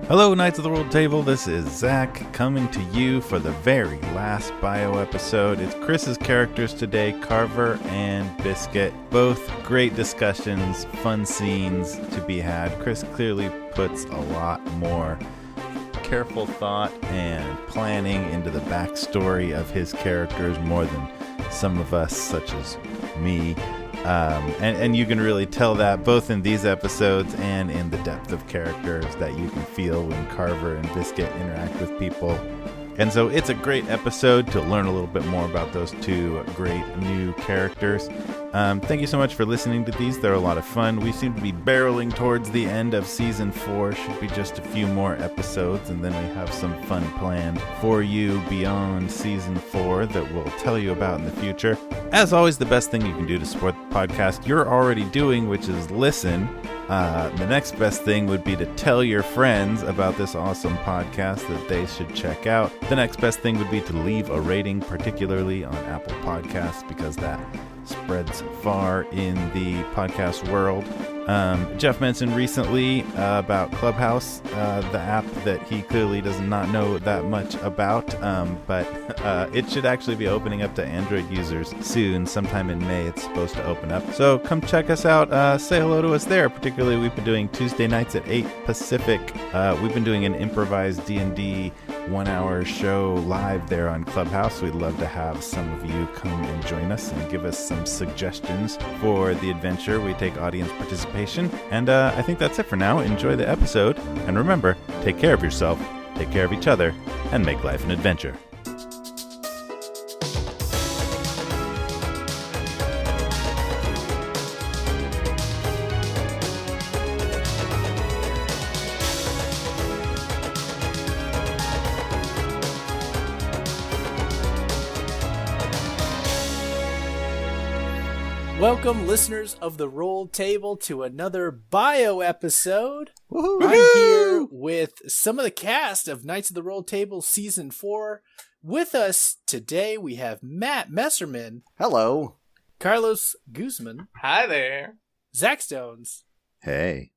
Hello, Knights of the Rolled Table. This is Zach coming to you for the very last bio episode. It's Chris's characters today, Carver and Biscuit. Both great discussions, fun scenes to be had. Chris clearly puts a lot more careful thought and planning into the backstory of his characters more than some of us, such as me. And you can really tell that both in these episodes and in the depth of characters that you can feel when Carver and Biscuit interact with people. And so it's a great episode to learn a little bit more about those two great new characters. Thank you so much for listening to these. They're a lot of fun. We seem to be barreling towards the end of Season 4. Should be just a few more episodes, and then we have some fun planned for you beyond Season 4 that we'll tell you about in the future. As always, the best thing you can do to support the podcast you're already doing, which is listen. The next best thing would be to tell your friends about this awesome podcast that they should check out. The next best thing would be to leave a rating, particularly on Apple Podcasts, because that spreads far in the podcast world. Jeff mentioned recently about Clubhouse, the app that he clearly does not know that much about, but it should actually be opening up to Android users soon. Sometime in May it's supposed to open up. So come check us out. Say hello to us there. Particularly, we've been doing Tuesday nights at 8 Pacific. We've been doing an improvised D&D 1-hour show live there on Clubhouse. We'd love to have some of you come and join us and give us some suggestions for the adventure. We take audience participation. And I think that's it for now. Enjoy the episode. And remember, take care of yourself, take care of each other, and make life an adventure. Welcome, listeners of the Rolled Table, to another bio episode. Woo-hoo. I'm here with some of the cast of Knights of the Rolled Table Season 4. With us today, we have Matt Messerman. Hello. Carlos Guzman. Hi there. Zach Stones. Hey.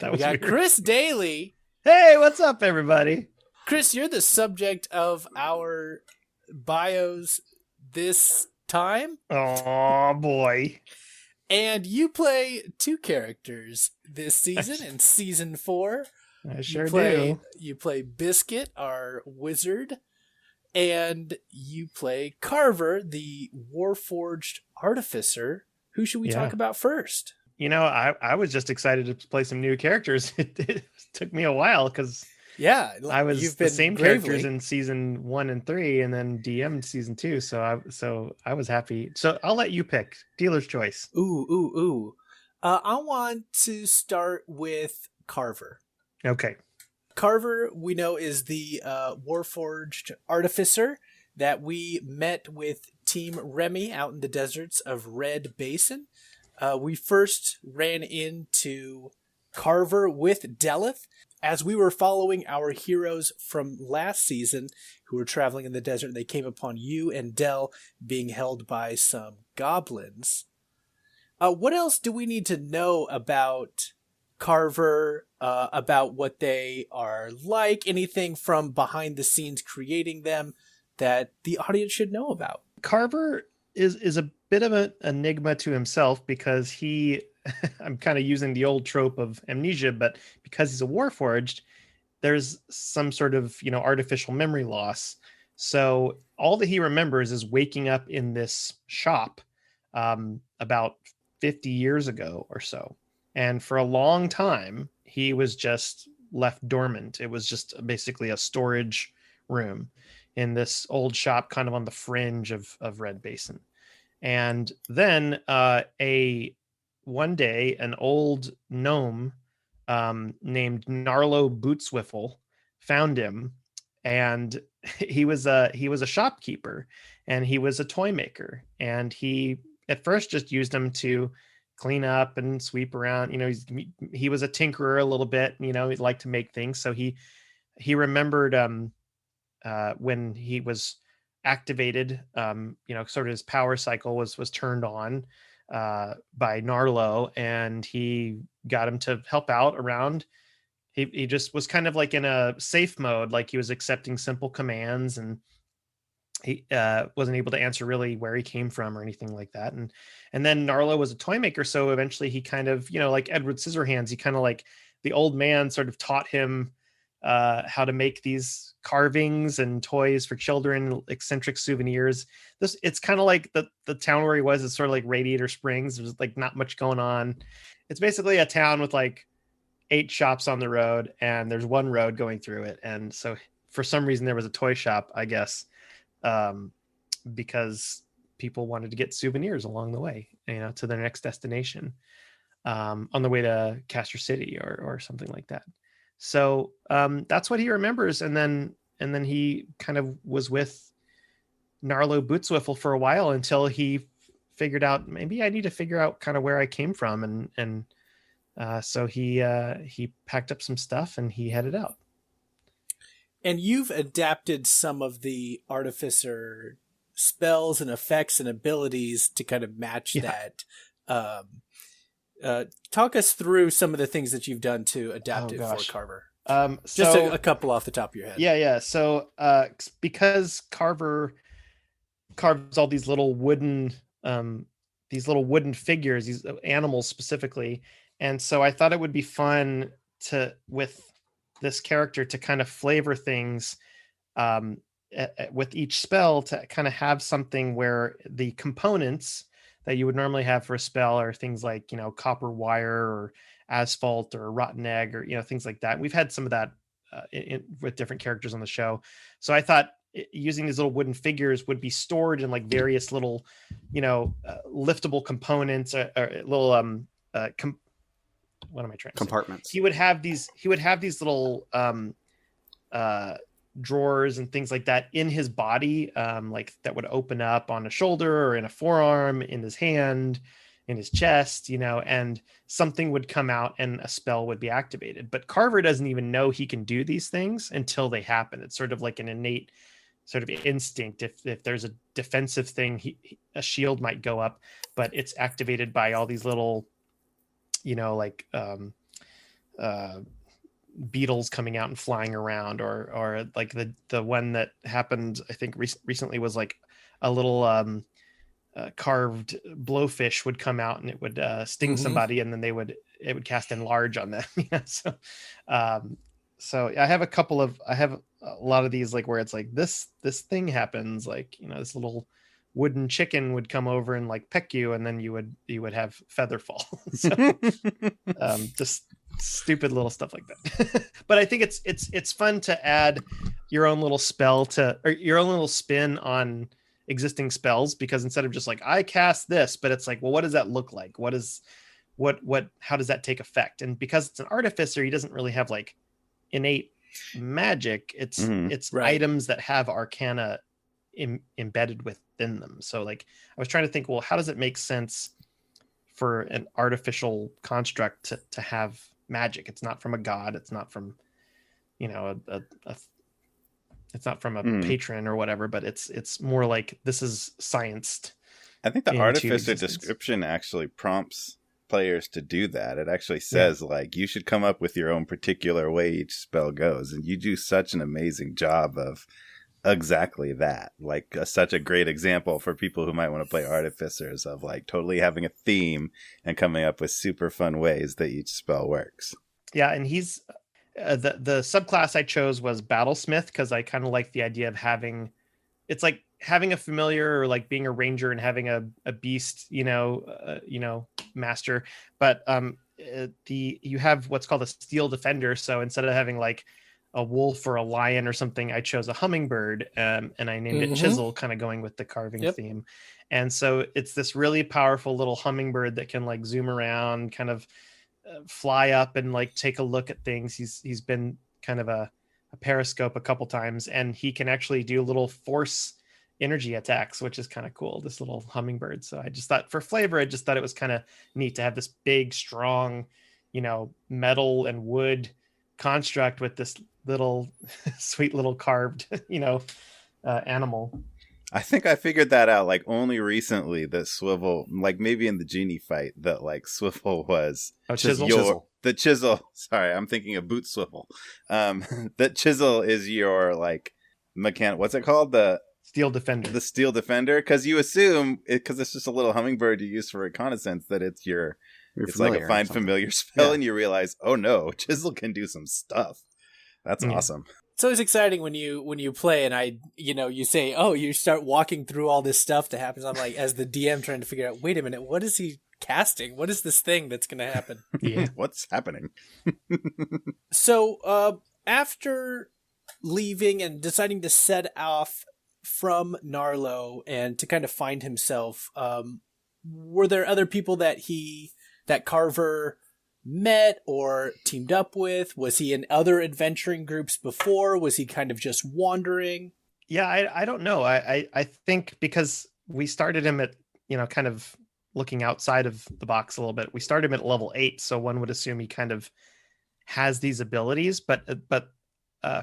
We got Chris Daly. Hey, what's up, everybody? Chris, you're the subject of our bios this time. Oh boy. And you play two characters this season in Season 4. I sure do. You play Biscuit, our wizard, and you play Carver, the Warforged Artificer. Who should we talk about first? You know, I was just excited to play some new characters. It took me a while because I was the same characters in Season 1 and 3, and then DM'd Season 2. So I was happy. So I'll let you pick. Dealer's choice. Ooh. I want to start with Carver. Okay. Carver, we know, is the Warforged Artificer that we met with Team Remy out in the deserts of Red Basin. We first ran into Carver with Delith as we were following our heroes from last season who were traveling in the desert. They came upon you and Del being held by some goblins. What else do we need to know about Carver, about what they are like? Anything from behind the scenes creating them that the audience should know about? Carver is a bit of an enigma to himself because I'm kind of using the old trope of amnesia, but because he's a Warforged, there's some sort of, artificial memory loss. So all that he remembers is waking up in this shop about 50 years ago or so. And for a long time, he was just left dormant. It was just basically a storage room in this old shop kind of on the fringe of Red Basin. And then one day, an old gnome named Gnarlo Bootswiffle found him, and he was a shopkeeper, and he was a toy maker, and he at first just used him to clean up and sweep around. He was a tinkerer a little bit. He'd like to make things, so he remembered when he was activated, sort of his power cycle was turned on by Gnarlo, and he got him to help out around he just was kind of like in a safe mode, like he was accepting simple commands, and he wasn't able to answer really where he came from or anything like that. And then Narlo was a toy maker, so eventually he kind of, like Edward Scissorhands, he kind of like the old man sort of taught him how to make these carvings and toys for children, eccentric souvenirs. It's kind of like the town where he was is sort of like Radiator Springs. There's like not much going on. It's basically a town with like 8 shops on the road, and there's one road going through it. And so for some reason there was a toy shop, I guess, because people wanted to get souvenirs along the way, to their next destination, on the way to Castor City or something like that. So that's what he remembers. And then he kind of was with Narlo Bootswiffle for a while until he figured out, maybe I need to figure out kind of where I came from. And so he packed up some stuff and he headed out. And you've adapted some of the Artificer spells and effects and abilities to kind of match that. Talk us through some of the things that you've done to adapt it for Carver. Just a couple off the top of your head. Yeah. So because Carver carves all these little wooden figures, these animals specifically, and so I thought it would be fun with this character to kind of flavor things with each spell, to kind of have something where the components that you would normally have for a spell are things like, copper wire or asphalt or rotten egg or, things like that. We've had some of that with different characters on the show. So I thought using these little wooden figures would be stored in like various little, liftable components or little, what am I trying to compartments say? He would have these little drawers and things like that in his body, like that would open up on a shoulder or in a forearm, in his hand, in his chest, and something would come out and a spell would be activated. But Carver doesn't even know he can do these things until they happen. It's sort of like an innate sort of instinct. If there's a defensive thing, a shield might go up, but it's activated by all these little, beetles coming out and flying around, or like the one that happened, I think recently, was like a little carved blowfish would come out and it would sting somebody, and then it would cast enlarge on them. So I have a lot of these, like where it's like this thing happens, like, this little wooden chicken would come over and like peck you, and then you would have feather fall. So just stupid little stuff like that. But I think it's fun to add your own little spell or your own little spin on existing spells, because instead of just like, I cast this, but it's like, well, what does that look like? How does that take effect? And because it's an artificer, he doesn't really have like innate magic. It's right. Items that have arcana embedded within them. So like, I was trying to think, well, how does it make sense for an artificial construct to have magic? It's not from a god. It's not from, it's not from a patron or whatever, but it's more like this is scienced. I think the artificer description actually prompts players to do that. It actually says like, you should come up with your own particular way each spell goes, and you do such an amazing job of exactly that. Like such a great example for people who might want to play artificers, of like totally having a theme and coming up with super fun ways that each spell works. Yeah, and he's the subclass I chose was Battlesmith, because I kind of like the idea of having a familiar, or like being a ranger and having a beast, master. But you have what's called a steel defender. So instead of having like a wolf or a lion or something, I chose a hummingbird, and I named it Chisel, kind of going with the carving theme. And so it's this really powerful little hummingbird that can like zoom around, kind of fly up and like take a look at things. He's been kind of a periscope a couple times, and he can actually do little force energy attacks, which is kind of cool, this little hummingbird. So I just thought, for flavor, it was kind of neat to have this big, strong, metal and wood construct with this little sweet little carved, animal. I think I figured that out like only recently, that Swivel, like maybe in the genie fight, that like Swivel was Chisel. the chisel. Sorry, I'm thinking of boot swivel. That chisel is your like what's it called? The Steel Defender. The Steel Defender, because you assume because it's just a little hummingbird you use for reconnaissance that it's like a find familiar spell, and you realize, oh no, chisel can do some stuff. That's awesome. It's always exciting when you play and you say, oh, you start walking through all this stuff that happens. I'm like, as the DM trying to figure out, wait a minute, what is he casting? What is this thing that's going to happen? Yeah, what's happening? So after leaving and deciding to set off from Narlo and to kind of find himself, were there other people that Carver met or teamed up with? Was he in other adventuring groups before? Was he kind of just wandering? Yeah, I don't know. I think because we started him at, kind of looking outside of the box a little bit. We started him at level 8, so one would assume he kind of has these abilities. But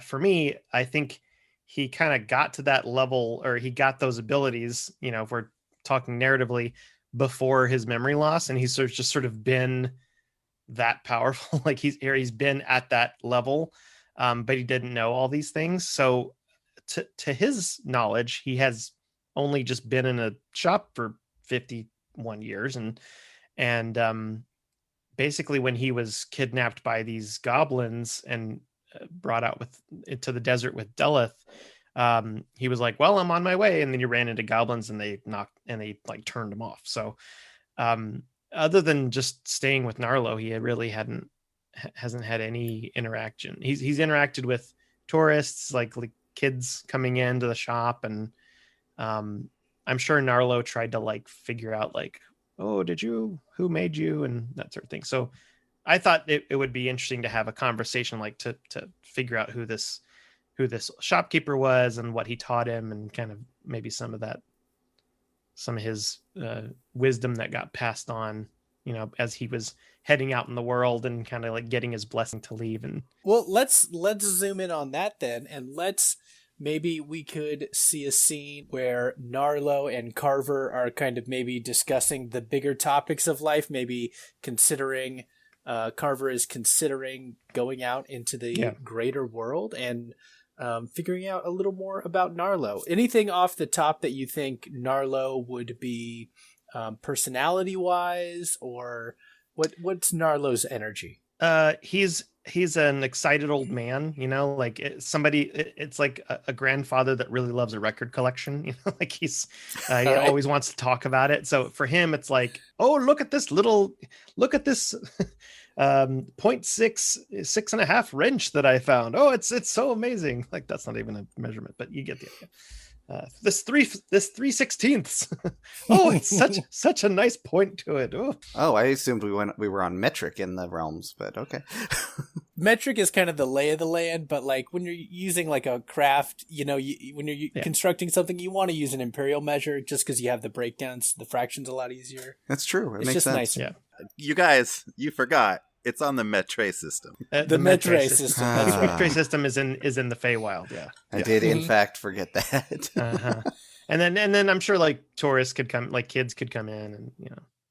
for me, I think he kind of got to that level, or he got those abilities, if we're talking narratively, before his memory loss, and he's sort of been that powerful. Like he's been at that level, but he didn't know all these things. So to his knowledge, he has only just been in a shop for 51 years, and basically when he was kidnapped by these goblins and brought out to the desert with Deleth, he was like, well, I'm on my way, and then he ran into goblins and they like turned him off. So other than just staying with Narlo, he really hasn't had any interaction. He's interacted with tourists, like kids coming into the shop, and I'm sure Narlo tried to like figure out like, oh, who made you, and that sort of thing. So I thought it would be interesting to have a conversation, like to figure out who this shopkeeper was and what he taught him, and kind of maybe some of his wisdom that got passed on, as he was heading out in the world and kind of like getting his blessing to leave. And well, let's zoom in on that then, and maybe we could see a scene where Narlo and Carver are kind of maybe discussing the bigger topics of life, maybe considering Carver is considering going out into the greater world and figuring out a little more about Narlo. Anything off the top that you think Narlo would be personality-wise, or what's Narlo's energy? He's an excited old man, like it's like a grandfather that really loves a record collection, like he always wants to talk about it. So for him, it's like, oh, look at this 0.6.5 wrench that I found. Oh, it's so amazing. Like that's not even a measurement, but you get the idea. This 3/16. Oh, it's such a nice point to it. Oh, I assumed we were on metric in the realms, but okay. Metric is kind of the lay of the land, but like when you're using like a craft, when you're constructing something, you want to use an imperial measure just because you have the breakdowns, the fractions a lot easier. That's true. It's just nicer. Yeah. You guys, you forgot. It's on the Metre system. The Metre system. That's right. Metre system is in the Feywild. Yeah, I did in fact forget that. Uh-huh. And then I'm sure like tourists could come, like kids could come in, and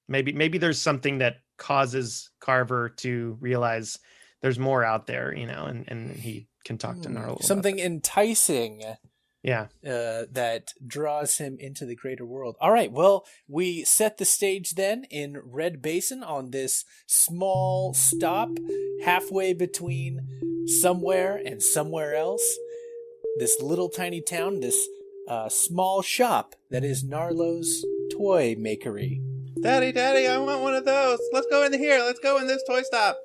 maybe there's something that causes Carver to realize there's more out there, and he can talk to Narlo. Something enticing. Yeah. That draws him into the greater world. All right, well, we set the stage then in Red Basin on this small stop halfway between somewhere and somewhere else. This little tiny town, this small shop that is Narlo's toy makery. Daddy, I want one of those. Let's go in here. Let's go in this toy stop.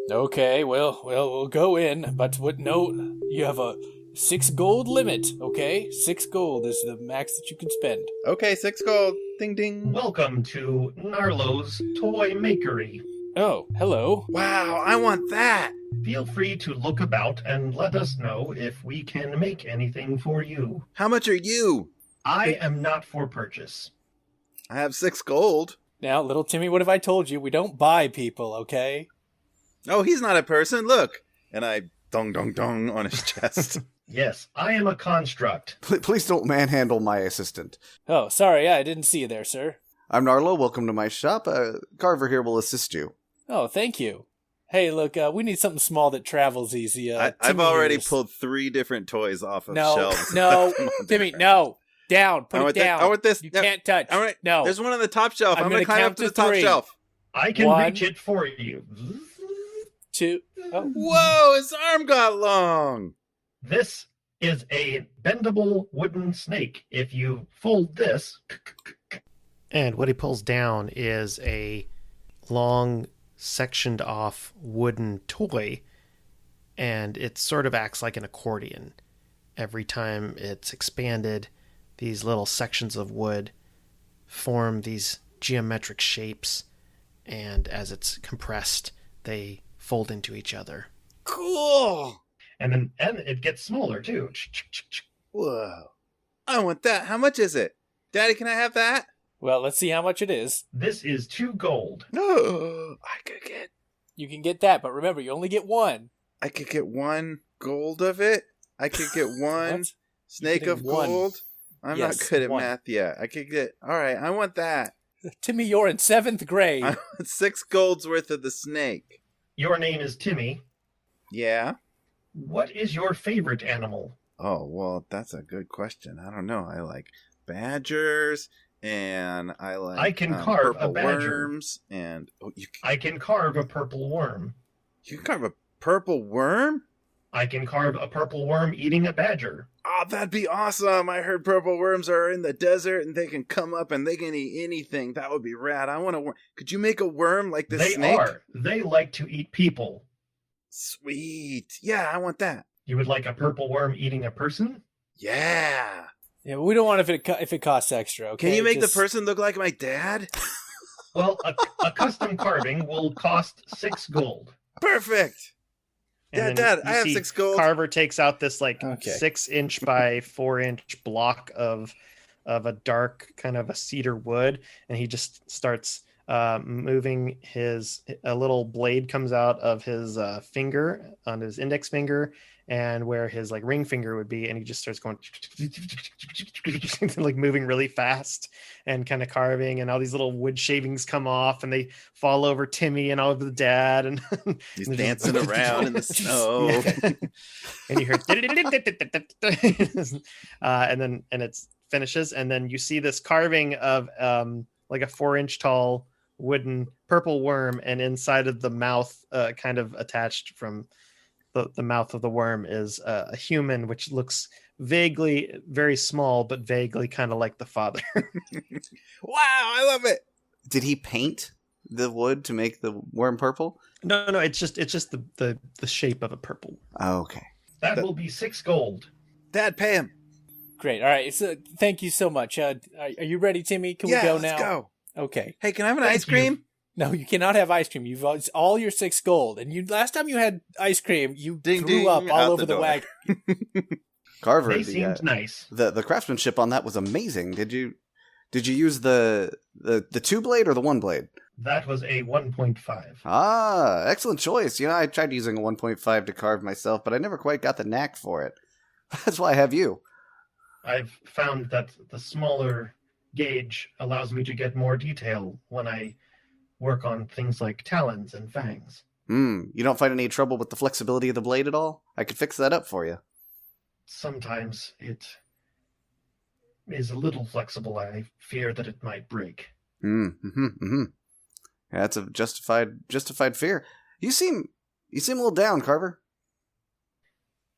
Okay, well, we'll go in, but no, you have a 6 gold limit, okay? 6 gold is the max that you can spend. Okay, 6 gold. Ding, ding. Welcome to Narlo's Toy Makery. Oh, hello. Wow, I want that. Feel free to look about and let us know if we can make anything for you. How much are you? I am not for purchase. I have 6 gold. Now, little Timmy, what have I told you? We don't buy people, okay? Oh, he's not a person. Look. And I dong, dong, dong on his chest. Yes, I am a construct. Please don't manhandle my assistant. Oh, sorry, I didn't see you there, sir. I'm Narlo. Welcome to my shop. Carver here will assist you. Oh, thank you. Hey, look, we need something small that travels easy. I've Timmy already here's- pulled 3 different toys off of No, shelves. no, Come on, Timmy, there. no. Down, I put it want down. I want this. You No, can't touch. I want, No. There's one on the top shelf. I'm I'm gonna going to climb up count to the to top 3. shelf. I can 1, reach it for you. 2. Oh. Whoa, his arm got long. This is a bendable wooden snake. If you fold this, And what he pulls down is a long, sectioned off wooden toy, and it sort of acts like an accordion. Every time it's expanded, these little sections of wood form these geometric shapes, and as it's compressed, they fold into each other. Cool. and it gets smaller too. Whoa. I want that. How much is it? Daddy, can I have that? Well, let's see how much it is. This is 2 gold. No. You can get that, but remember, you only get 1. I could get 1 gold of it. I could get 1 What? snake You're of getting 1. gold. I'm Yes, not good at 1. math yet. I could get... All right, I want that. Timmy, you're in 7th grade. I want 6 golds worth of the snake. Your name is Timmy. Yeah? What is your favorite animal? Oh, well, that's a good question. I don't know. I like badgers, and I like I can carve a purple badger. worms, and I can carve a purple worm. you can carve a purple worm? I can carve a purple worm eating a badger. Oh, that'd be awesome. I heard purple worms are in the desert, and they can come up and they can eat anything. That would be rad. I want a worm. Could you make a worm like this They snake? are. They like to eat people. Sweet. Yeah, I want that. You would like a purple worm eating a person? Yeah. Yeah, but we don't want if it costs extra. Okay, Can you make Just- the person look like my dad? Well, a custom carving will cost 6 gold. Perfect. And Dad, then I you have see 6 gold. Carver takes out this Okay. 6-inch by 4-inch block of a dark kind of a cedar wood, and he just starts moving a little blade comes out of his finger on his index finger, and where his like ring finger would be, and he just starts going like moving really fast and kind of carving, and all these little wood shavings come off and they fall over Timmy and all over the dad, and He's and dancing around in the snow. and you hear and it's finishes, and then you see this carving of like a 4-inch tall wooden purple worm, and inside of the mouth kind of attached from the mouth of the worm is a human, which looks vaguely very small, but vaguely kind of like the father. Wow, I love it. Did he paint the wood to make the worm purple? No, it's just the shape of a purple. Oh, okay. That will be 6 gold. Dad, pay him. Great. All right. So thank you so much. Are you ready, Timmy? Can we go now? Let's go. Okay. Hey, can I have an Thank ice cream? No, you cannot have ice cream. You've it's all your 6 gold, and you last time you had ice cream, you Ding, threw ding, up out all over the the door. wagon. Carver, They seemed nice. the craftsmanship on that was amazing. Did you use the 2-blade or the 1-blade? That was a 1.5. Ah, excellent choice. You know, I tried using a 1.5 to carve myself, but I never quite got the knack for it. That's why I have you. I've found that the smaller gauge allows me to get more detail when I work on things like talons and fangs. You don't find any trouble with the flexibility of the blade at all? I could fix that up for you. Sometimes it is a little flexible. I fear that it might break. Yeah, that's a justified fear. You seem a little down, Carver.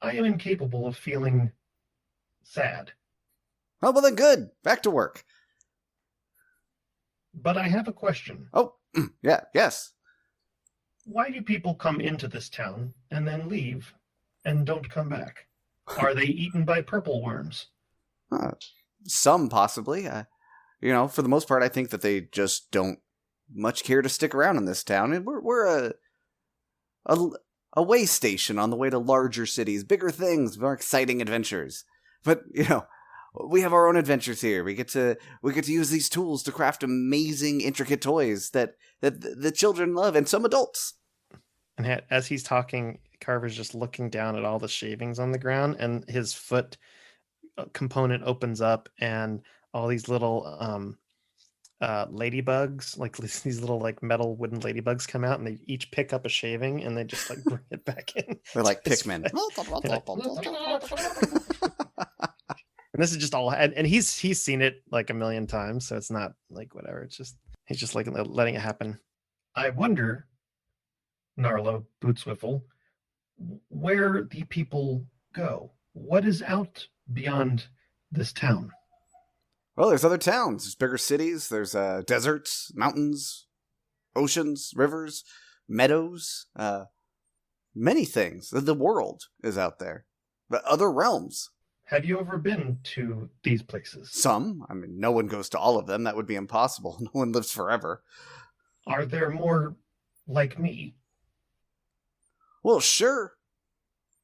I am incapable of feeling sad, Oh, well then good. Back to work. but I have a question. Oh, yeah, yes. Why do people come into this town and then leave and don't come back? Are they eaten by purple worms? Some possibly. For the most part, I think that they just don't much care to stick around in this town. And we're a way station on the way to larger cities, bigger things, more exciting adventures. But we have our own adventures here. We get to use these tools to craft amazing, intricate toys that the children love, and some adults. And as he's talking, Carver's just looking down at all the shavings on the ground, and his foot component opens up, and all these little ladybugs, like these little like metal wooden ladybugs, come out, and they each pick up a shaving, and they just like bring it back in. They're like to his Pikmin. face. And this is just all, and he's seen it like a million times, so it's not like whatever. It's just he's just like letting it happen. I wonder, Narlo Bootswiffle, where the people go. What is out beyond this town? Well, there's other towns. There's bigger cities. There's deserts, mountains, oceans, rivers, meadows, many things. The world is out there. But other realms. Have you ever been to these places? Some. I mean, no one goes to all of them. That would be impossible. No one lives forever. Are there more like me? Well, sure.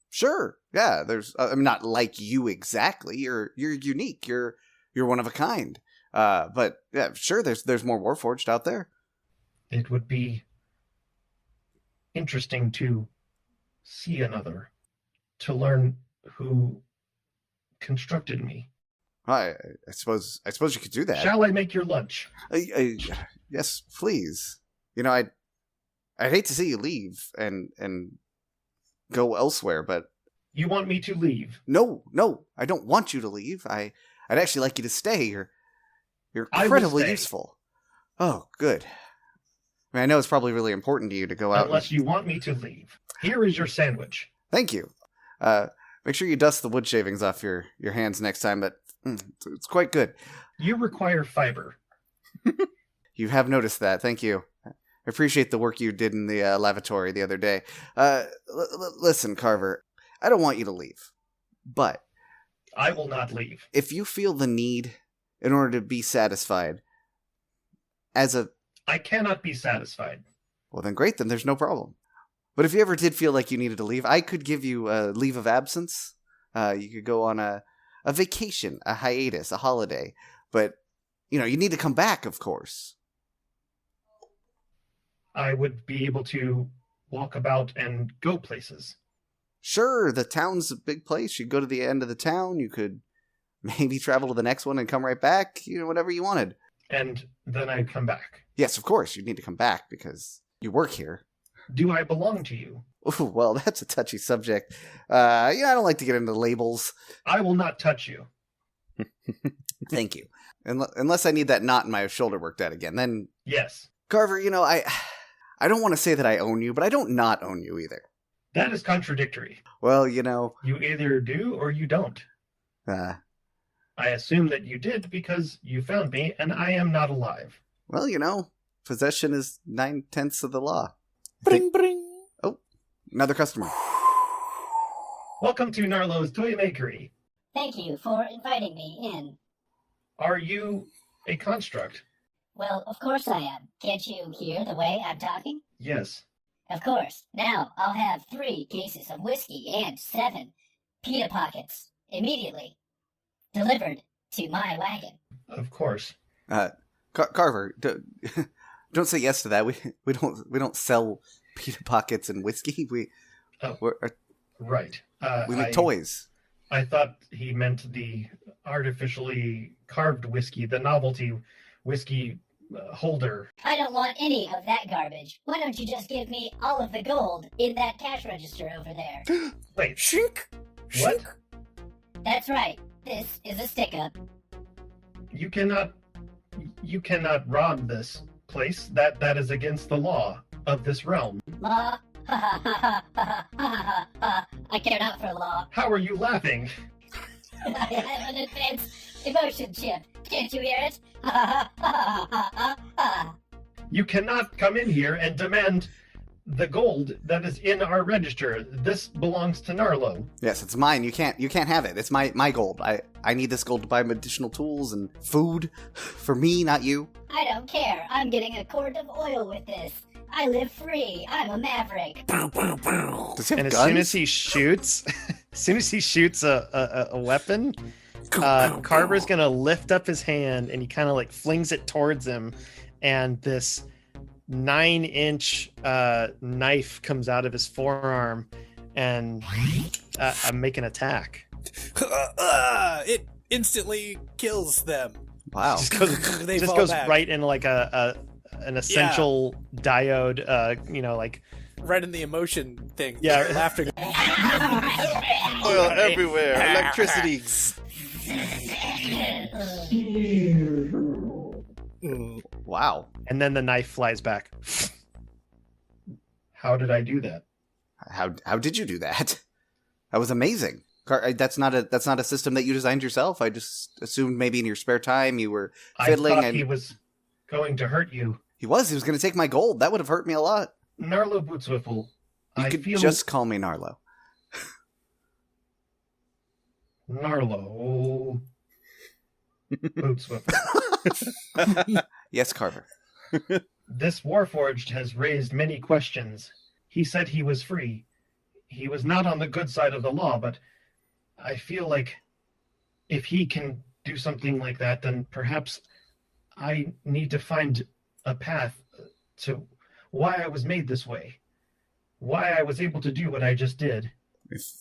Sure. Yeah, there's I'm not like you exactly. You're unique. You're one of a kind. But yeah, sure there's more Warforged out there. It would be interesting to see another, to learn who constructed me. I suppose you could do that. Shall I make your lunch? Yes, please. You know, I'd hate to see you leave and go elsewhere, but You want me to leave? no, I don't want you to leave. I'd actually like you to stay. You're I will incredibly stay. useful. Oh, good. I mean, I know it's probably really important to you to go out. Unless you want me to leave. Here is your sandwich. Thank you. Make sure you dust the wood shavings off your hands next time, but it's quite good. You require fiber. You have noticed that. Thank you. I appreciate the work you did in the lavatory the other day. Listen, Carver, I don't want you to leave, but I will not leave. if you feel the need in order to be satisfied I cannot be satisfied. well, then great, then there's no problem. But if you ever did feel like you needed to leave, I could give you a leave of absence. You could go on a vacation, a hiatus, a holiday. But, you need to come back, of course. I would be able to walk about and go places. Sure, the town's a big place. You go to the end of the town. You could maybe travel to the next one and come right back. Whatever you wanted. And then I'd come back. Yes, of course, you need to come back because you work here. Do I belong to you? Ooh, well, that's a touchy subject. I don't like to get into labels. I will not touch you. Thank you. Unless I need that knot in my shoulder worked out again, then... Yes. Carver, I don't want to say that I own you, but I don't not own you either. That is contradictory. Well, You either do or you don't. I assume that you did because you found me and I am not alive. well, possession is 9/10 of the law. Bring, bring. Oh, another customer. Welcome to Narlo's Toy Makery. Thank you for inviting me in. Are you a construct? Well, of course I am. Can't you hear the way I'm talking? Yes. Of course. Now I'll have 3 cases of whiskey and 7 pita pockets immediately delivered to my wagon. Of course. Carver, don't say yes to that. We don't sell pita pockets and whiskey. We Right. we make toys. I thought he meant the artificially carved whiskey, the novelty whiskey holder. I don't want any of that garbage. Why don't you just give me all of the gold in that cash register over there? Wait, Shink. what? Shink. That's right. This is a stick-up. You cannot rob this place. That is against the law of this realm. Law? Ha ha ha ha ha ha ha. I care not for law. How are you laughing? I have an advanced emotion chip. Can't you hear it? Ha ha ha ha ha ha. You cannot come in here and demand the gold that is in our register. This belongs to Narlo. Yes, it's mine. You can't have it. It's my gold. I need this gold to buy additional tools and food for me, not you. I don't care. I'm getting a quart of oil with this. I live free. I'm a maverick. Does he have And as guns? soon as he shoots a weapon, Carver's gonna lift up his hand and he kind of like flings it towards him, and this 9-inch knife comes out of his forearm and make an attack. It instantly kills them. Wow. They Just fall goes back. right in like an essential diode, like Right in the emotion thing. Yeah. Laughter. Oil everywhere. Electricity. Wow. and then the knife flies back. How did I do that? How did you do that? That was amazing. That's not a system that you designed yourself. I just assumed maybe in your spare time you were fiddling. I thought he was going to hurt you. He was going to take my gold. That would have hurt me a lot. Narlo Bootswiffle. You could just call me Narlo. Narlo Bootswiffle. Yes, Carver. This Warforged has raised many questions. He said he was free. He was not on the good side of the law, but I feel like if he can do something like that, then perhaps I need to find a path to why I was made this way. Why I was able to do what I just did.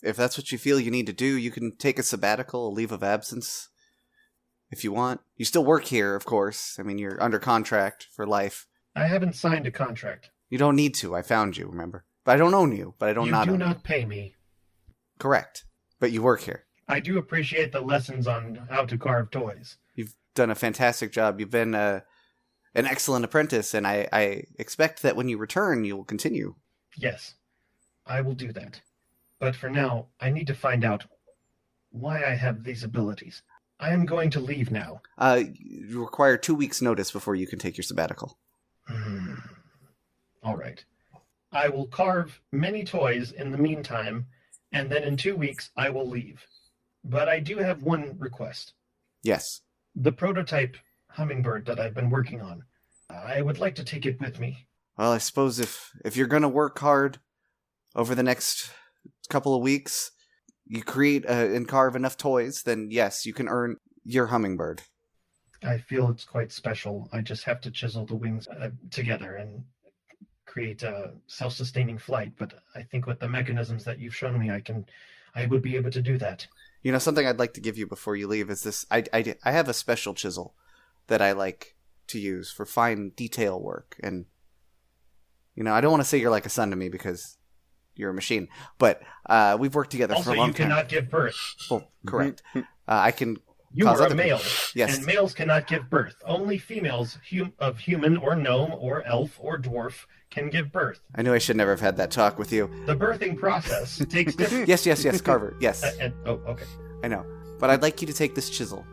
If that's what you feel you need to do, you can take a sabbatical, a leave of absence, if you want. You still work here, of course. I mean, you're under contract for life. I haven't signed a contract. You don't need to. I found you, remember? But I don't own you, but I don't You not do own not pay me. you. Correct. But you work here. I do appreciate the lessons on how to carve toys. You've done a fantastic job. You've been an excellent apprentice, and I expect that when you return, you will continue. Yes, I will do that. But for now, I need to find out why I have these abilities. I am going to leave now. You require 2 weeks' notice before you can take your sabbatical. All right. I will carve many toys in the meantime, and then in 2 weeks I will leave. But I do have one request. Yes. The prototype hummingbird that I've been working on. I would like to take it with me. Well, I suppose if you're going to work hard over the next couple of weeks, you create and carve enough toys, then yes, you can earn your hummingbird. I feel it's quite special. I just have to chisel the wings together and create a self-sustaining flight. But I think with the mechanisms that you've shown me, I would be able to do that. You know, something I'd like to give you before you leave is this. I have a special chisel that I like to use for fine detail work. And, you know, I don't want to say you're like a son to me because you're a machine, but we've worked together also, for a long time. Also, you cannot give birth. Well, correct. I can. You are a male, yes. And males cannot give birth. Only females of human or gnome or elf or dwarf can give birth. I knew I should never have had that talk with you. The birthing process takes different... Yes, Carver, yes. Oh, okay. I know. But I'd like you to take this chisel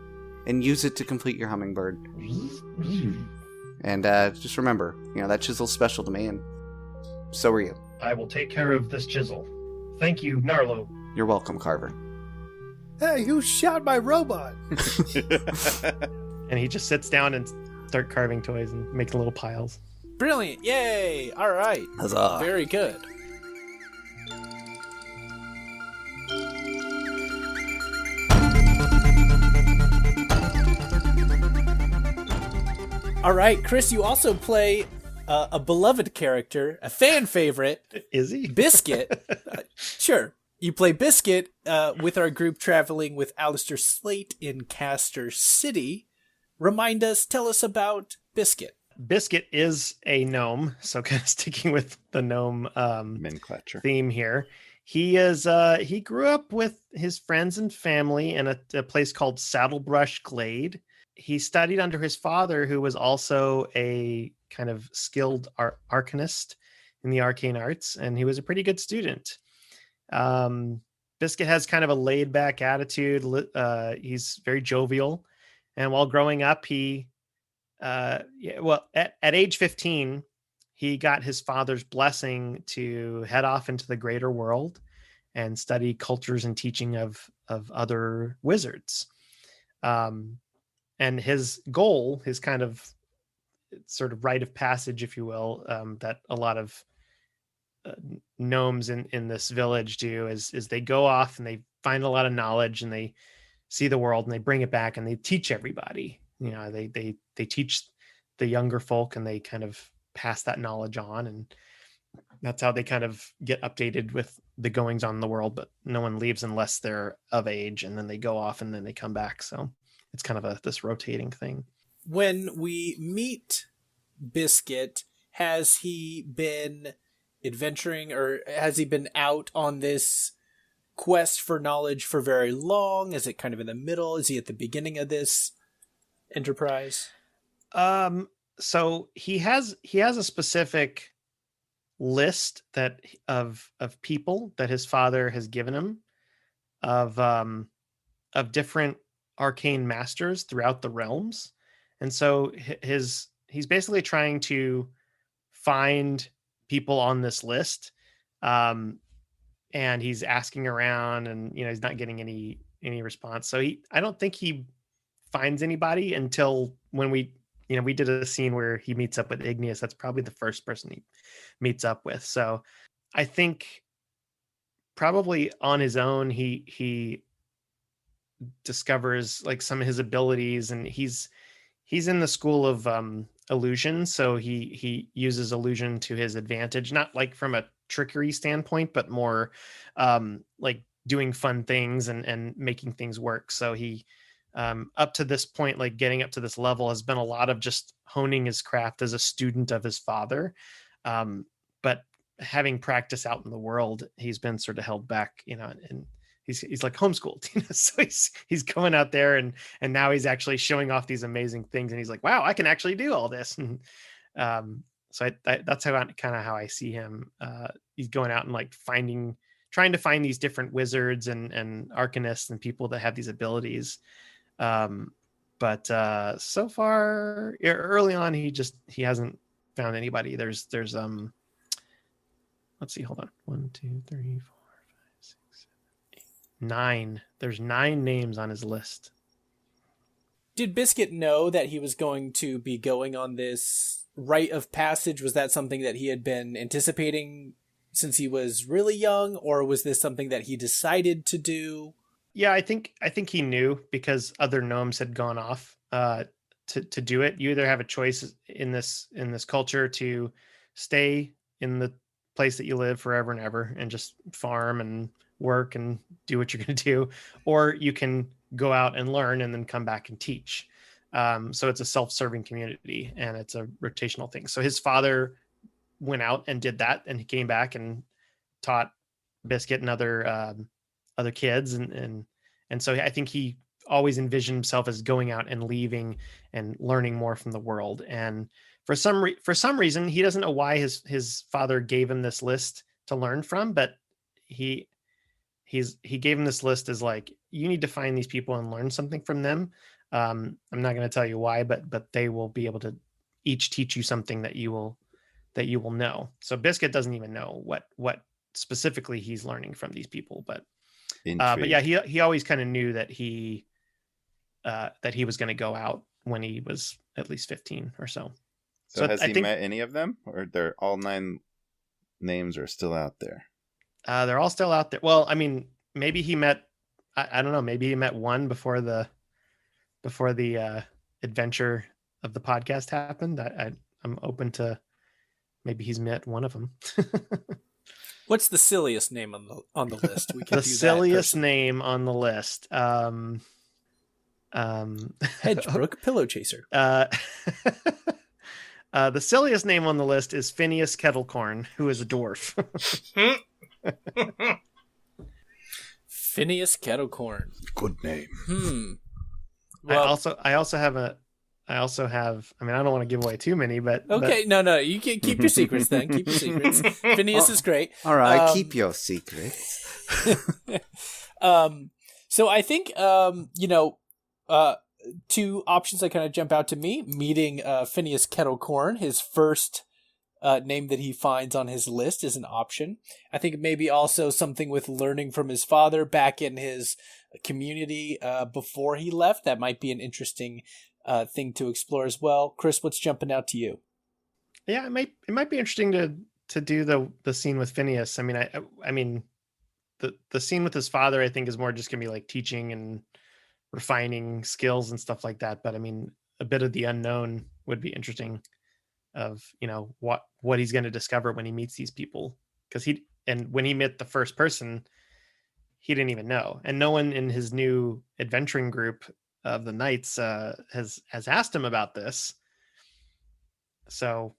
and use it to complete your hummingbird. And just remember, you know, that chisel's special to me, and so are you. I will take care of this chisel. Thank you, Narlo. You're welcome, Carver. Hey, who shot my robot? And he just sits down and start carving toys and making little piles. Brilliant. Yay. All right. Huzzah. Very good. All right, Chris, you also play a beloved character, a fan favorite. Is he? Biscuit. Sure. You play Biscuit with our group traveling with Alistair Slate in Castor City. Tell us about Biscuit. Biscuit is a gnome, so kind of sticking with the gnome Nomenclature theme here. He grew up with his friends and family in a place called Saddlebrush Glade. He studied under his father, who was also a kind of skilled arcanist in the arcane arts, and he was a pretty good student. Biscuit has kind of a laid back attitude. He's very jovial. And while growing up, at age 15, he got his father's blessing to head off into the greater world and study cultures and teaching of other wizards. And his goal, his kind of sort of rite of passage, if you will, that a lot of gnomes in this village do is they go off and they find a lot of knowledge and they see the world and they bring it back and they teach everybody. You know, they teach the younger folk and they kind of pass that knowledge on, and that's how they kind of get updated with the goings on in the world. But no one leaves unless they're of age, and then they go off and then they come back. So it's kind of this rotating thing. When we meet Biscuit, has he been adventuring, or has he been out on this quest for knowledge for very long? Is it kind of in the middle? Is he at the beginning of this enterprise? So he has a specific list that of people that his father has given him of different arcane masters throughout the realms. And so he's basically trying to find people on this list. And he's asking around, and he's not getting any response. So I don't think he finds anybody until when we did a scene where he meets up with Igneous. That's probably the first person he meets up with. So I think probably on his own, he discovers like some of his abilities, and he's in the school of illusion. So he uses illusion to his advantage, not like from a trickery standpoint, but more like doing fun things and making things work. So he, up to this point, like getting up to this level, has been a lot of just honing his craft as a student of his father. But having practice out in the world, he's been sort of held back, and he's like homeschooled, so he's going out there and now he's actually showing off these amazing things, and he's like, wow, I can actually do all this. And so that's how I see him. He's going out and like trying to find these different wizards and arcanists and people that have these abilities. But so far, early on, he hasn't found anybody. There's let's see, hold on. 1, 2, 3, 4, 5, 6, 7, 8, 9. There's 9 names on his list. Did Biscuit know that he was going to be going on this rite of passage? Was that something that he had been anticipating since he was really young, or was this something that he decided to do? Yeah, I think he knew, because other gnomes had gone off to do it. You either have a choice in this culture to stay in the place that you live forever and ever and just farm and work and do what you're going to do, or you can go out and learn and then come back and teach. So it's a self-serving community, and it's a rotational thing. So his father went out and did that, and he came back and taught Biscuit and other kids, and so I think he always envisioned himself as going out and leaving and learning more from the world. And for some reason, he doesn't know why his father gave him this list to learn from, but he gave him this list as like, you need to find these people and learn something from them. I'm not going to tell you why, but they will be able to each teach you something that you will know. So Biscuit doesn't even know what specifically he's learning from these people, but yeah, he always kind of knew that he was going to go out when he was at least 15 or so. So has he met any of them, or they're all 9 names are still out there? They're all still out there. Well, I mean, maybe he met, I don't know, maybe he met one before the adventure of the podcast happened. I'm open to, maybe he's met one of them. What's the silliest name on the list? We can the silliest name on the list. Hedgebrook Pillow Chaser. The silliest name on the list is Phineas Kettlecorn, who is a dwarf. Phineas Kettlecorn. Good name. Well, I also have. I mean, I don't want to give away too many, but okay, no, you can keep your secrets then. Keep your secrets. Phineas is great. All right, keep your secrets. So I think two options that kind of jump out to me: meeting Phineas Kettlecorn, his first name that he finds on his list, is an option. I think maybe also something with learning from his father back in his community before he left. That might be an interesting thing to explore as well. Chris, what's jumping out to you? Yeah, it might be interesting to do the scene with Phineas. I mean, the scene with his father, I think, is more just gonna be like teaching and refining skills and stuff like that. But I mean, a bit of the unknown would be interesting. of what he's going to discover when he meets these people, because when he met the first person, he didn't even know, and no one in his new adventuring group of the knights has asked him about this. So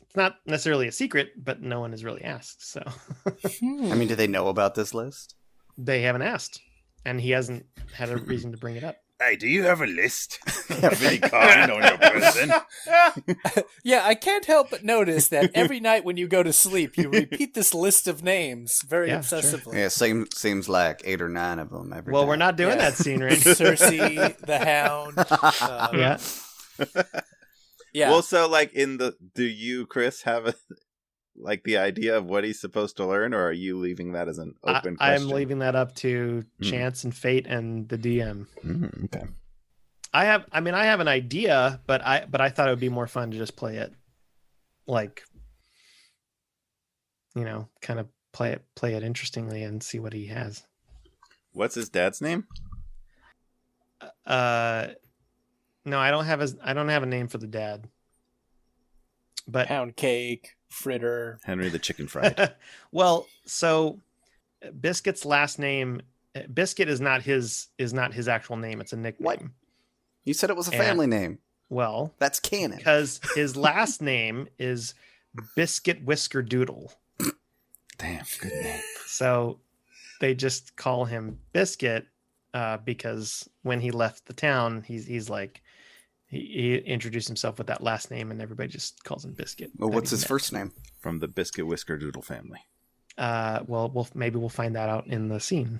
it's not necessarily a secret, but no one has really asked. So I mean, do they know about this list? They haven't asked, and he hasn't had a reason to bring it up. Hey, do you have a list of any kind on your person? Yeah, I can't help but notice that every night when you go to sleep, you repeat this list of names very obsessively. Yeah, seems like 8 or 9 of them every Well, time. we're not doing that scene, right? Cersei, the Hound. Yeah. Well, so like do you, Chris, have the idea of what he's supposed to learn, or are you leaving that as an open question? I'm leaving that up to chance and fate and the DM. Okay. I have an idea, but I thought it would be more fun to just play it, like, kind of play it interestingly and see what he has. What's his dad's name? No, I don't have a name for the dad. But Pound cake, fritter, Henry the Chicken Fried. Well, so Biscuit's last name, Biscuit is not his actual name. It's a nickname. What? You said it was a family name. Well, that's canon. Because his last name is Biscuit Whisker Doodle. Damn, good name. So they just call him Biscuit because when he left the town, he's like, he introduced himself with that last name, and everybody just calls him Biscuit. Well, what's his first name? From the Biscuit Whisker Doodle family. Well, maybe we'll find that out in the scene.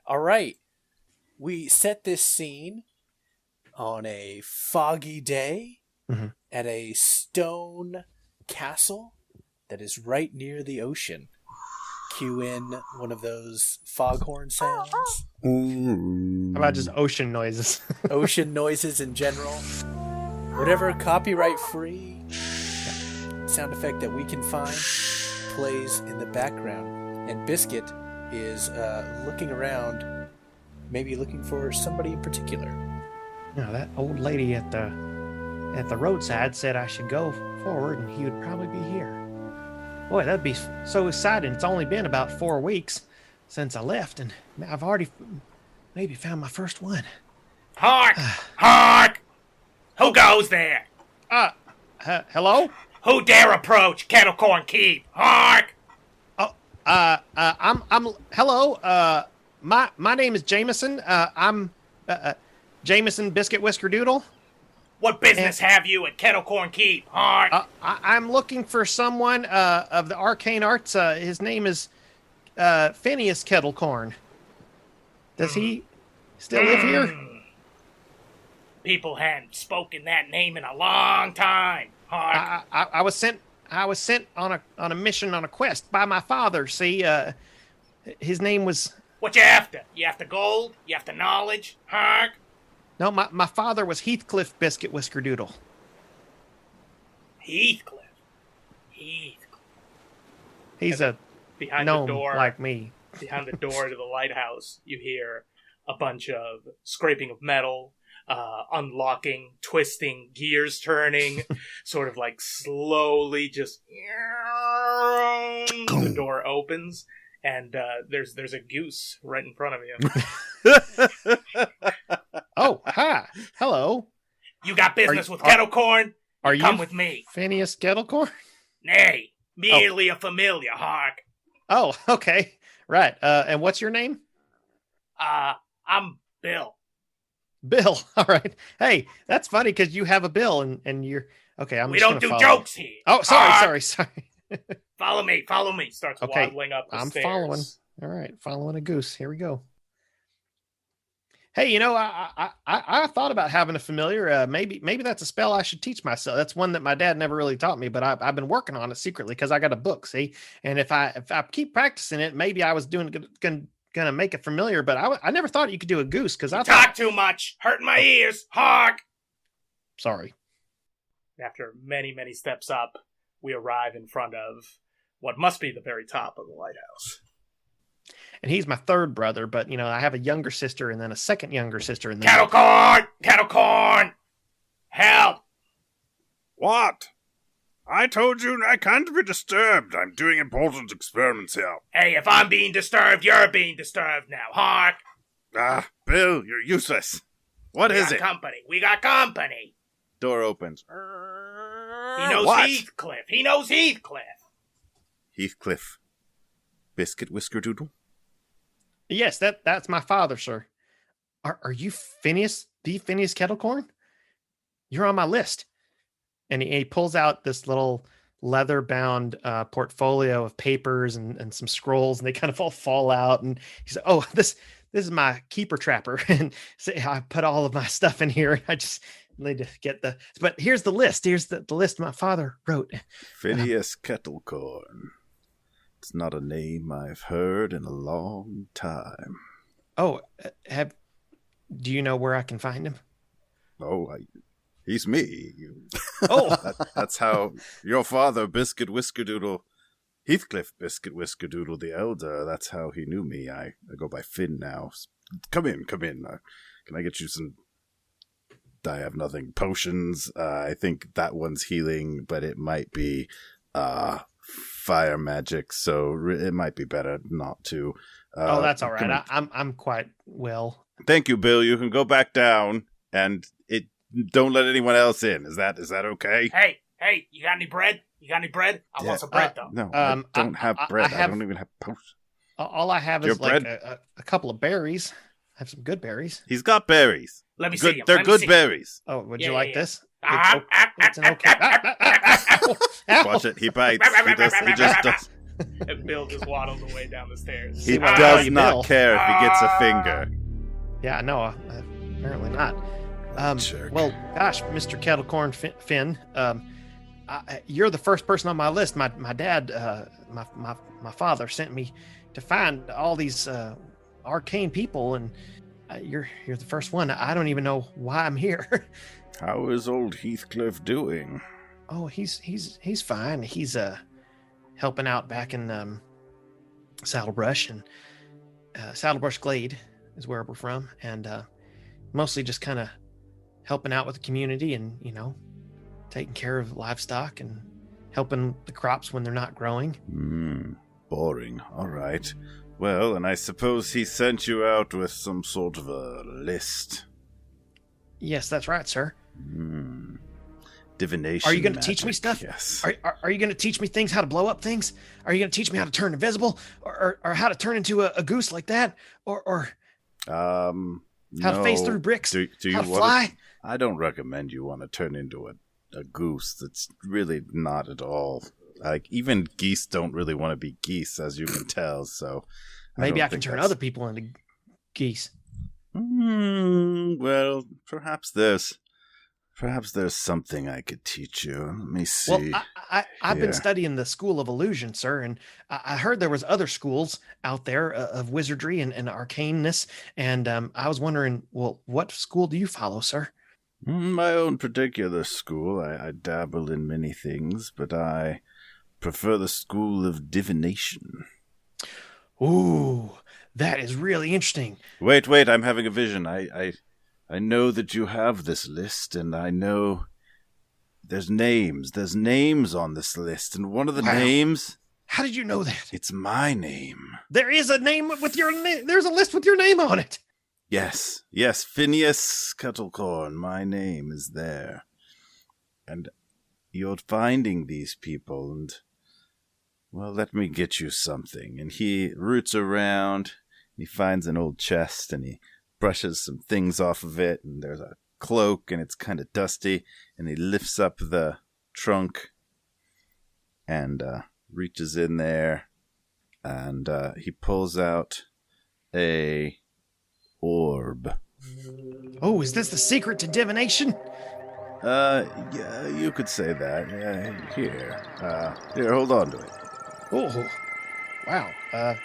All right. We set this scene on a foggy day at a stone castle that is right near the ocean. Cue in one of those foghorn sounds. How about just ocean noises? Ocean noises in general. Whatever copyright-free sound effect that we can find plays in the background. And Biscuit is looking around, maybe looking for somebody in particular. That old lady at the roadside said I should go forward and he would probably be here. Boy, that'd be so exciting. It's only been about 4 weeks since I left, and I've already maybe found my first one. Hark! Hark! Who goes there? Hello? Who dare approach Kettle Corn Keep? Hark! I'm hello. My name is Jameson. I'm Jameson Biscuit Whisker Doodle. What business have you at Kettle Corn Keep? Hark! I'm looking for someone of the arcane arts. His name is Phineas Kettlecorn. Does he still live here? People hadn't spoken that name in a long time. Hark! I was sent on a mission, on a quest by my father. See, his name was. What you after? You after gold? You after knowledge? Hark! No, my father was Heathcliff Biscuit Whisker Doodle. Heathcliff. He's a behind gnome the door, like me. Behind the door to the lighthouse, you hear a bunch of scraping of metal, unlocking, twisting, gears turning, sort of like slowly just the door opens, and there's a goose right in front of you. Oh, hi. Hello. You got business with Kettle Corn? Are you Come with me. Phineas Kettlecorn? Nay, merely a familiar, Hark. Oh, okay. Right. And what's your name? I'm Bill. Bill. All right. Hey, that's funny because you have a bill and you're okay. We don't do jokes here. Oh, sorry. Follow me. Starts waddling up the stairs. I'm following. All right, following a goose. Here we go. Hey, I thought about having a familiar. Maybe that's a spell I should teach myself. That's one that my dad never really taught me, but I've been working on it secretly because I got a book. See, and if I keep practicing it, maybe I was gonna make it familiar. But I never thought you could do a goose because I talk too much, hurting my ears. Hark! Sorry. After many steps up, we arrive in front of what must be the very top of the lighthouse. And he's my third brother, but, I have a younger sister and then a second younger sister. And then Kettle Corn! Help! What? I told you I can't be disturbed. I'm doing important experiments here. Hey, if I'm being disturbed, you're being disturbed now, Hark. Ah, Bill, you're useless. What is it? We got company. Door opens. He knows What? Heathcliff. He knows Heathcliff. Heathcliff. Biscuit Whiskerdoodle? Yes, that's my father, sir. Are you Phineas, the Phineas Kettlecorn? You're on my list. And he pulls out this little leather-bound portfolio of papers and some scrolls, and they kind of all fall out. And he said, "Oh, this is my keeper trapper." And say, I put all of my stuff in here. I just need to get but here's the list. Here's the list my father wrote. Phineas Kettlecorn. It's not a name I've heard in a long time. Oh, do you know where I can find him? Oh, he's me. Oh, That's how your father, Biscuit Whiskerdoodle, Heathcliff Biscuit Whiskerdoodle the Elder, that's how he knew me. I go by Finn now. Come in. Can I get you some... I have nothing. Potions. I think that one's healing, but it might be fire magic, so it might be better not to. oh, that's all right. I'm quite well. Thank you, Bill. You can go back down, and don't let anyone else in. Is that okay? Hey, you got any bread? I want some bread, though. No, I don't have bread. I don't even have potions. All I have is like a couple of berries. I have some good berries. He's got berries. Let me see them. They're good berries. Oh, would you like this? It's an okay. Watch it. He bites. He just does. And Bill just waddles away down the stairs. He what does you, not Bill. care if he gets a finger. Yeah, no, apparently not. Jerk. Well, gosh, Mr. Kettlecorn Finn, you're the first person on my list. My dad, my father sent me to find all these arcane people, and you're the first one. I don't even know why I'm here. How is old Heathcliff doing? Oh, he's fine. He's helping out back in Saddlebrush, and Saddlebrush Glade is where we're from, and mostly just kind of helping out with the community and, taking care of livestock and helping the crops when they're not growing. Boring. All right. Well, and I suppose he sent you out with some sort of a list. Yes, that's right, sir. Divination. Are you going to teach me stuff? Yes. Are you going to teach me things, how to blow up things? Are you going to teach me how to turn invisible, or how to turn into a goose like that, or how to phase through bricks? Do you how to fly? I don't recommend you want to turn into a goose. That's really not at all. Like, even geese don't really want to be geese, as you can tell. So maybe I can turn other people into geese. Well, perhaps there's something I could teach you. Let me see. Well, I've been studying the School of Illusion, sir, and I heard there was other schools out there of wizardry and arcaneness, and I was wondering, well, what school do you follow, sir? My own particular school. I dabble in many things, but I prefer the School of Divination. Ooh, that is really interesting. Wait, I'm having a vision. I know that you have this list, and I know there's names. There's names on this list, and one of the names... How did you know that? It's my name. There is a name with your name. There's a list with your name on it. Yes, Phineas Kettlecorn. My name is there. And you're finding these people, and... Well, let me get you something. And he roots around, he finds an old chest, and he brushes some things off of it, and there's a cloak, and it's kind of dusty, and he lifts up the trunk and reaches in there, and he pulls out a orb. Oh, is this the secret to divination? Yeah, you could say that. Here, hold on to it. Oh, wow.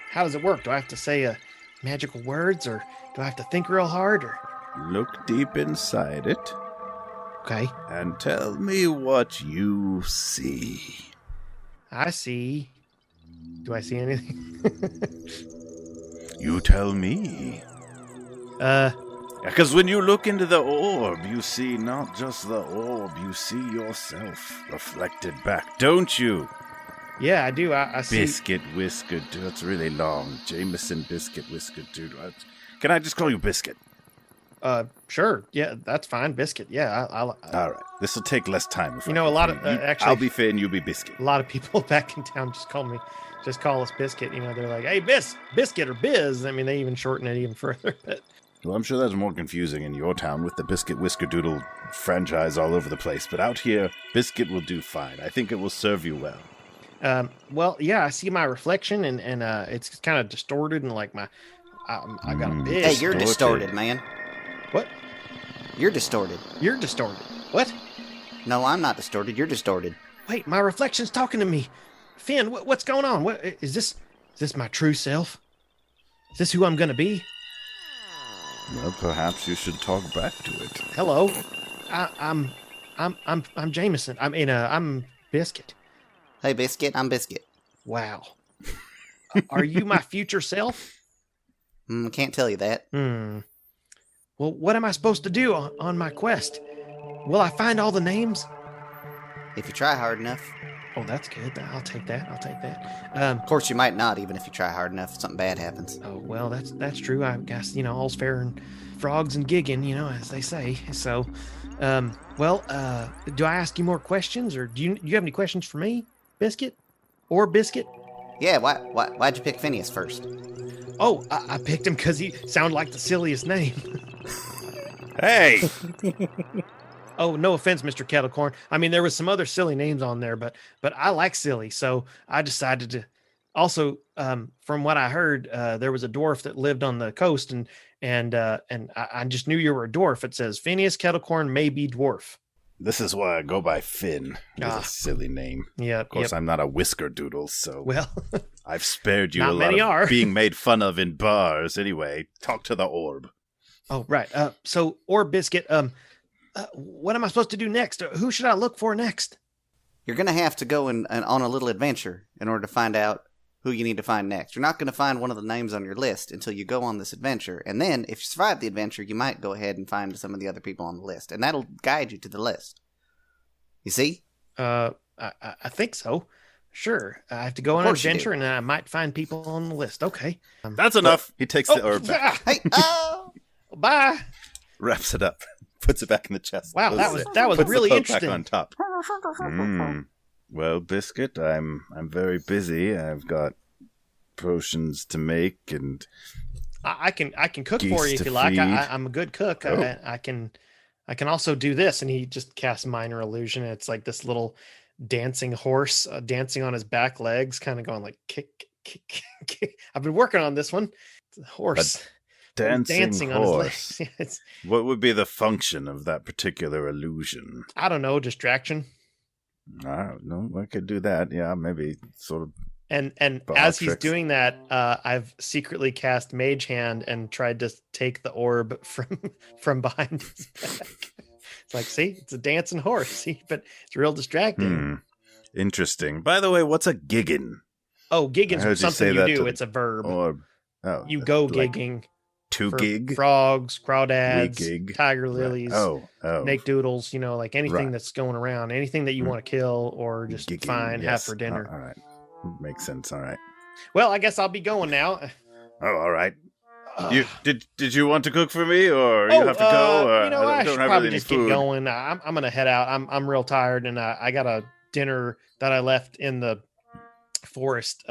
How does it work? Do I have to say magical words, or do I have to think real hard, or... Look deep inside it. Okay. And tell me what you see. I see... Do I see anything? You tell me. Because when you look into the orb, you see not just the orb, you see yourself reflected back, don't you? Yeah, I do. I see. Biscuit Whisker, dude, that's really long. Jameson Biscuit Whisker, dude. Can I just call you Biscuit? Sure. Yeah, that's fine. Biscuit. Yeah, All right. This will take less time. You know, a lot of actually, I'll be Finn, you be Biscuit. a lot of people back in town just call us Biscuit. You know, they're like, "Hey, Biscuit or Biz." I mean, they even shorten it even further. But Well, I'm sure that's more confusing in your town with the Biscuit Whisker Doodle franchise all over the place. But out here, Biscuit will do fine. I think it will serve you well. well, yeah, I see my reflection, and it's kind of distorted, and like I got a big. Hey, you're distorted, man. What? You're distorted. You're distorted. What? No, I'm not distorted. You're distorted. Wait, my reflection's talking to me. Finn, what's going on? What is this? Is this my true self? Is this who I'm gonna be? Well, perhaps you should talk back to it. Hello, I'm Jameson. I'm Biscuit. Hey, Biscuit, I'm Biscuit. Wow. Are you my future self? Can't tell you that. Well, what am I supposed to do on my quest? Will I find all the names? If you try hard enough. Oh, that's good. I'll take that. Of course, you might not, even if you try hard enough. Something bad happens. Oh, well, that's true. I guess, all's fair in frogs and gigging, as they say. So, do I ask you more questions, or do you have any questions for me, Biscuit? Or Biscuit? Yeah, why'd you pick Phineas first? Oh, I picked him because he sounded like the silliest name. Hey! Oh, no offense, Mr. Kettlecorn. I mean, there was some other silly names on there, but I like silly, so I decided to. Also, from what I heard, there was a dwarf that lived on the coast, and I just knew you were a dwarf. It says Phineas Kettlecorn may be dwarf. This is why I go by Finn. It's a silly name. Yeah. Of course, I'm not a whisker doodle, so well, I've spared you not a lot many of are. being made fun of in bars. Anyway, talk to the orb. Oh, right. So, Orb Biscuit, what am I supposed to do next? Who should I look for next? You're going to have to go on a little adventure in order to find out who you need to find next. You're not going to find one of the names on your list until you go on this adventure. And then, if you survive the adventure, you might go ahead and find some of the other people on the list. And that'll guide you to the list. You see? I think so. Sure. I have to go on an adventure, and I might find people on the list. Okay. That's enough. He takes the orb back. Hey, bye. Wraps it up. Puts it back in the chest. Wow, that was Puts really the poke interesting. back on top. Well, Biscuit, I'm very busy. I've got potions to make, and I can cook for you if to you like. feed. I'm a good cook. Oh. I can also do this, and he just casts minor illusion. It's like this little dancing horse dancing on his back legs, kind of going like kick, kick, kick. I've been working on this one. It's a horse. dancing on horse. his legs. What would be the function of that particular illusion? I don't know, distraction. I don't know. I could do that. Yeah, maybe sort of. And Bar as he's tricks. doing that, I've secretly cast Mage Hand and tried to take the orb from behind his back. It's like, see, it's a dancing horse, see, but it's real distracting. Interesting. By the way, what's a giggin? Oh, I gigging's heard you say something you that do. to- It's a verb. Or You go like gigging. to for gig? Frogs, crawdads, gig. tiger lilies, Oh. snake doodles, like anything Right. that's going around, anything that you want to kill or just Gigging, find, have yes. for dinner. All right. Makes sense. All right. Well, I guess I'll be going now. Oh, all right. Ugh. You did you want to cook for me, or you have to go? Or I should don't have probably any just food. get going. I'm gonna head out. I'm real tired, and I got a dinner that I left in the forest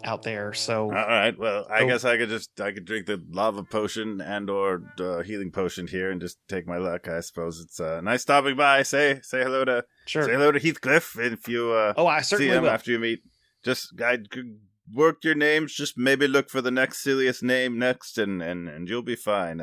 out there. So All right. Well, I Oh. guess I could drink the lava potion and or healing potion here and just take my luck. I suppose it's nice stopping by. Say hello to sure. say hello to Heathcliff if you Oh, I see certainly him will. after you meet. Just I could work your names. Just maybe look for the next silliest name next, and you'll be fine.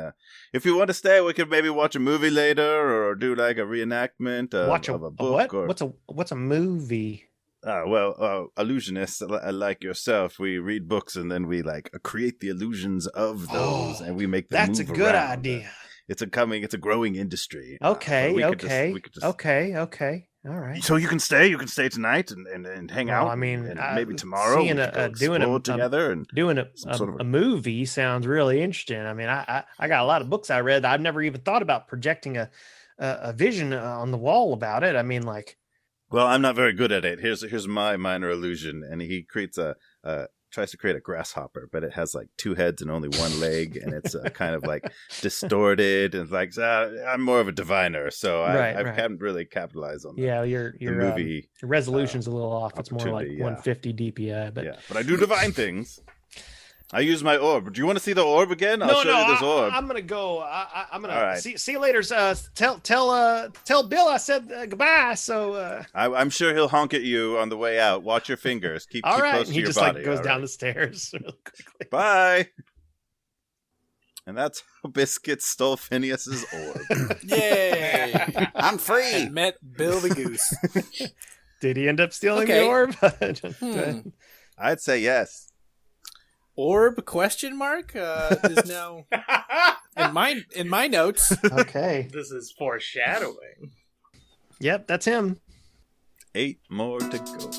If you want to stay, we could maybe watch a movie later or do like a reenactment Watch of a a book. what? Or What's a movie? illusionists like yourself, we read books and then we create the illusions of those, and we make them That's a move good around. idea. It's a growing industry. Okay, we okay, could just okay. All right. So you can stay tonight and hang Well, out. I mean, and maybe tomorrow seeing we could go doing explore together and doing some sort of a movie sounds really interesting. I mean, I got a lot of books I read. I've never even thought about projecting a vision on the wall about it. I mean, like, Well, I'm not very good at it. Here's my minor illusion, and he creates tries to create a grasshopper, but it has like 2 heads and only 1 leg, and it's kind of like distorted, and like I'm more of a diviner, so I haven't really capitalized on that. Yeah, your movie your resolution's a little off. It's more like opportunity, 150 DPI, but but I do divine things. I use my orb. Do you want to see the orb again? I'll show you this orb. I'm gonna go. I'm gonna All right. see you later. Tell Bill I said goodbye. So I'm sure he'll honk at you on the way out. Watch your fingers. Keep all right. close And to he your just body. like goes all down right? the stairs real quickly. Bye. And that's how Biscuit stole Phineas's orb. Yay! I'm free. And met Bill the Goose. Did he end up stealing Okay. the orb? I'd say yes. Orb question mark is now in my notes. Okay. This is foreshadowing. Yep, that's him. 8 more to go.